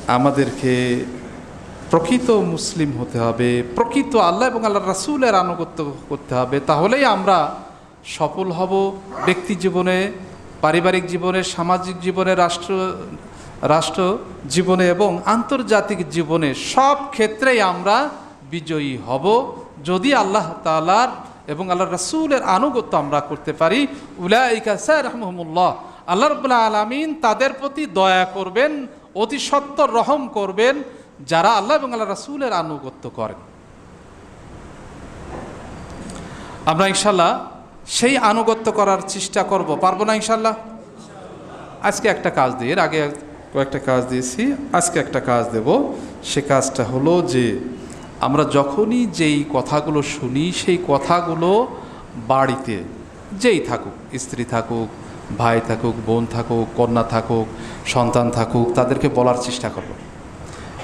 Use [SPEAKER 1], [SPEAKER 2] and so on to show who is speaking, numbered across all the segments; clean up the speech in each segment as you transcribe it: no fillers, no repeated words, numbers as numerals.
[SPEAKER 1] আমাদেরকে প্রকৃত মুসলিম হতে হবে, প্রকৃত আল্লাহ এবং আল্লাহ রাসূলের আনুগত্য করতে হবে। তাহলেই আমরা সফল হব ব্যক্তি জীবনে, পারিবারিক জীবনে, সামাজিক জীবনে, রাষ্ট্র জীবনে এবং আন্তর্জাতিক জীবনে। সব ক্ষেত্রেই আমরা বিজয়ী হব যদি আল্লাহ তাআলার এবং আল্লাহ রাসূলের আনুগত্য আমরা করতে পারি। উলাইকা সারাহমুল্লাহ, আল্লাহ রাব্বুল আলামিন তাদের প্রতি দয়া করবেন, অতি সত্বর রহম করবেন যারা আল্লাহ এবং আল্লাহ রাসূলের আনুগত্য করেন। আমরা ইনশাল্লাহ সেই আনুগত্য করার চেষ্টা করব, পারবো না ইনশাল্লাহ? আজকে একটা কাজ দিই, এর আগে কয়েকটা কাজ দিয়েছি, আজকে একটা কাজ দেব। সে কাজটা হলো যে আমরা যখনই যেই কথাগুলো শুনি সেই কথাগুলো বাড়িতে যেই থাকুক, স্ত্রী থাকুক, ভাই থাকুক, বোন থাকুক, কন্যা থাকুক, সন্তান থাকুক, তাদেরকে বলার চেষ্টা করব।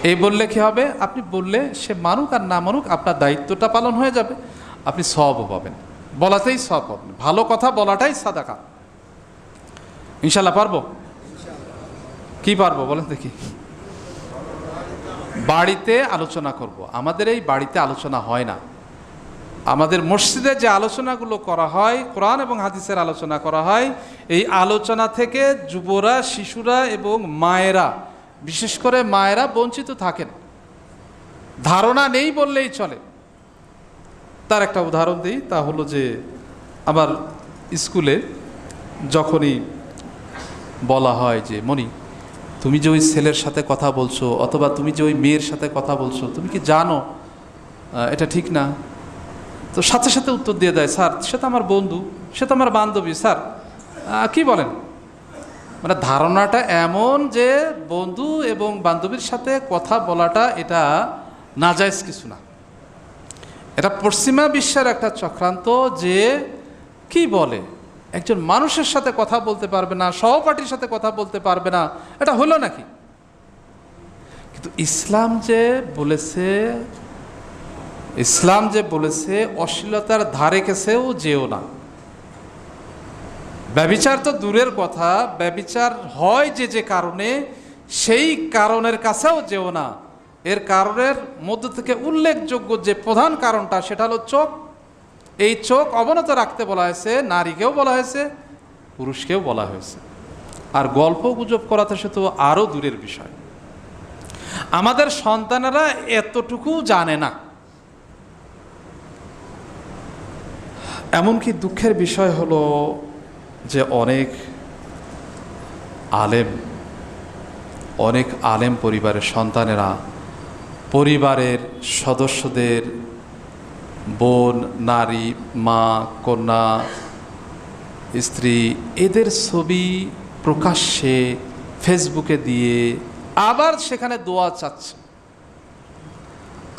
[SPEAKER 1] এই বললে কী হবে? আপনি বললে সে মানুক আর না মানুক, আপনার দায়িত্বটা পালন হয়ে যাবে, আপনি সওয়াবও পাবেন, বলাতেই সওয়াব পাবেন। ভালো কথা বলাটাই সাদাকা। ইনশাল্লাহ পারবো? কি পারবো বলেন দেখি? বাড়িতে আলোচনা করব। আমাদের এই বাড়িতে আলোচনা হয় না। আমাদের মসজিদে যে আলোচনাগুলো করা হয়, কোরআন এবং হাদিসের আলোচনা করা হয়, এই আলোচনা থেকে যুবরা, শিশুরা এবং মায়েরা, বিশেষ করে মায়েরা বঞ্চিত থাকেন, ধারণা নেই বললেই চলে। তার একটা উদাহরণ দিই, তা হলো যে আমার স্কুলে যখনই বলা হয় যে মনি, তুমি যে ওই ছেলের সাথে কথা বলছো অথবা তুমি যে ওই মেয়ের সাথে কথা বলছো, তুমি কি জানো এটা ঠিক না? তো সাথে সাথে উত্তর দিয়ে দেয়, স্যার সে তো আমার বন্ধু, সে তো আমার বান্ধবী, স্যার কি বলেন? মানে ধারণাটা এমন যে বন্ধু এবং বান্ধবীর সাথে কথা বলাটা এটা নাজায়েজ কিছু না। এটা পশ্চিমা বিশ্বের একটা চক্রান্ত যে কি বলে, একজন মানুষের সাথে কথা বলতে পারবে না, সহপাঠীর সাথে কথা বলতে পারবে না, এটা হলো নাকি? কিন্তু ইসলাম যে বলেছে অশ্লীলতার ধারে কাছেও যেও না। ব্যভিচার তো দূরের কথা, ব্যভিচার হয় যে কারণে, সেই কারণের কাছেও যেও না। এর কারণের মধ্য থেকে উল্লেখযোগ্য যে প্রধান কারণটা, সেটা হলো চোখ। এই চোখ অবনত রাখতে বলা হয়েছে, নারীকেও বলা হয়েছে, পুরুষকেও বলা হয়েছে। আর গল্প গুজব করাতে সে তো আরও দূরের বিষয়। আমাদের সন্তানেরা এতটুকু জানে না। এমনকি দুঃখের বিষয় হলো যে অনেক আলেম পরিবারের সন্তানেরা পরিবারের সদস্যদের, বোন, নারী, মা, কন্যা, স্ত্রী, এদের ছবি প্রকাশ্যে ফেসবুকে দিয়ে আবার সেখানে দোয়া চাচ্ছে।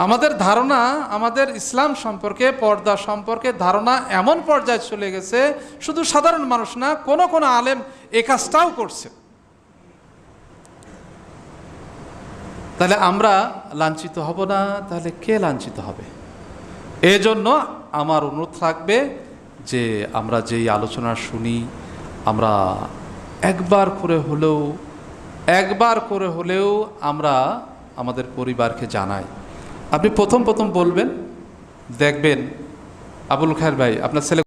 [SPEAKER 1] আমাদের ধারণা, আমাদের ইসলাম সম্পর্কে, পর্দা সম্পর্কে ধারণা এমন পর্যায়ে চলে গেছে, শুধু সাধারণ মানুষ না, কোনো আলেম এ কাজটাও করছে। তাহলে আমরা লাঞ্ছিত হব না? তাহলে কে লাঞ্ছিত হবে? এজন্য আমার অনুরোধ থাকবে যে আমরা যেই আলোচনা শুনি, আমরা একবার করে হলেও আমরা আমাদের পরিবারকে জানাই। আপনি প্রথম বলবেন, দেখবেন আবুল খায়ের ভাই আপনার ছেলে